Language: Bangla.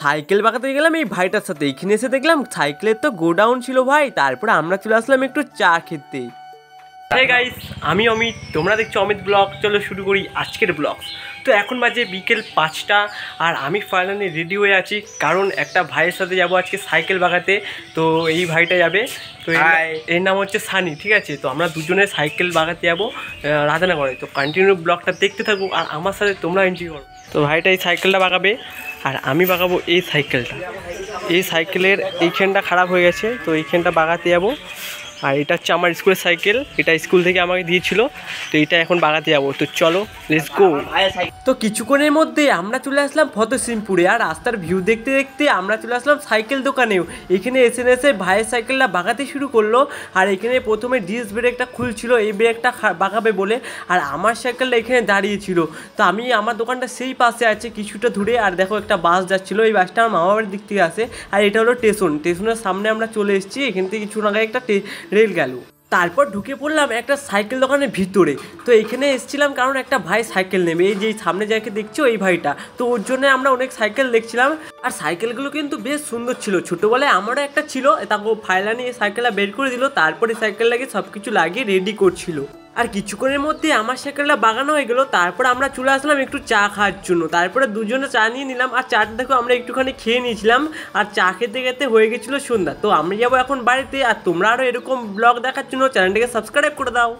সাইকেল বাগাতে গেলাম এই ভাইটার সাথে, এখানে এসে দেখলাম সাইকেলের তো গোডাউন ছিল ভাই। তারপরে আমরা চলে আসলাম একটু চা খেতে। হে গাইস, আমি অমিত, তোমরা দেখছো অমিত ব্লগ। চলো শুরু করি আজকের ব্লগ। তো এখন বাজে বিকেল 5টা আর আমি ফাইনালি রেডি হয়ে আছি, কারণ একটা ভাইয়ের সাথে যাব আজকে সাইকেল বাগাতে। তো এই ভাইটা যাবে, তো এর নাম হচ্ছে সানি, ঠিক আছে। তো আমরা দুজনে সাইকেল বাগাতে যাবো রাধানগরে। তো কন্টিনিউ ব্লগটা দেখতে থাকবো আর আমার সাথে তোমরা এনজয় করো। তো ভাইটা এই সাইকেলটা বাগাবে আর আমি বাগাবো এই সাইকেলটা। এই সাইকেলের এইখানটা খারাপ হয়ে গেছে, তো এইখানটা বাগাতে যাবো। আর এটা হচ্ছে আমার স্কুলের সাইকেল, এটা স্কুল থেকে আমাকে দিয়েছিল। তো এটা এখন বাগাতে যাবো, তো চলো লেটস গো। তো কিছুক্ষণের মধ্যে আমরা চলে আসলাম ফতেসিংপুরে, আর রাস্তার ভিউ দেখতে দেখতে আমরা চলে আসলাম সাইকেল দোকানেও। এখানে এসে ভাইয়ের সাইকেলটা বাগাতে শুরু করলো। আর এখানে প্রথমে ডিস্ক ব্রেকটা খুলছিল, এই ব্রেকটা বাগাবে বলে। আর আমার সাইকেলটা এখানে দাঁড়িয়েছিল। তো আমি আমার দোকানটা সেই পাশে আছে কিছুটা দূরে। আর দেখো একটা বাস যাচ্ছিলো, এই বাসটা আমার মামাবাড়ির দিক থেকে আসে। আর এটা হলো স্টেশনের সামনে আমরা চলে এসেছি। এখান থেকে কিছু আগে একটা রেল গেল। তারপর ঢুকে পড়লাম একটা সাইকেল দোকানের ভিতরে। তো এখানে এসেছিলাম কারণ একটা ভাই সাইকেল নেবে, এই যে সামনে যাকে দেখছো এই ভাইটা। তো ওর জন্য আমরা অনেক সাইকেল দেখছিলাম। আর সাইকেলগুলো কিন্তু বেশ সুন্দর ছিল, ছোটোবেলায় আমারও একটা ছিল। তারপর ফাইনালি এই সাইকেলটা বের করে দিল, তারপরে সাইকেলটাকে সব কিছু লাগিয়ে রেডি করছিল। আর কিছুক্ষণের মধ্যে আমার সাইকেলটা বাগানো হয়ে গেল। তারপর আমরা চলে আসলাম একটু চা খাওয়ার জন্য। তারপরে দুজনে চা নিয়ে নিলাম, আর চাটা দেখো আমরা একটুখানি খেয়ে নিয়েছিলাম। আর চা খেতে খেতে হয়ে গেছিলো সন্ধ্যা। তো আমরা যাবো এখন বাড়িতে। আর তোমরা আরও এরকম ব্লগ দেখার জন্য চ্যানেলটাকে সাবস্ক্রাইব করে দাও।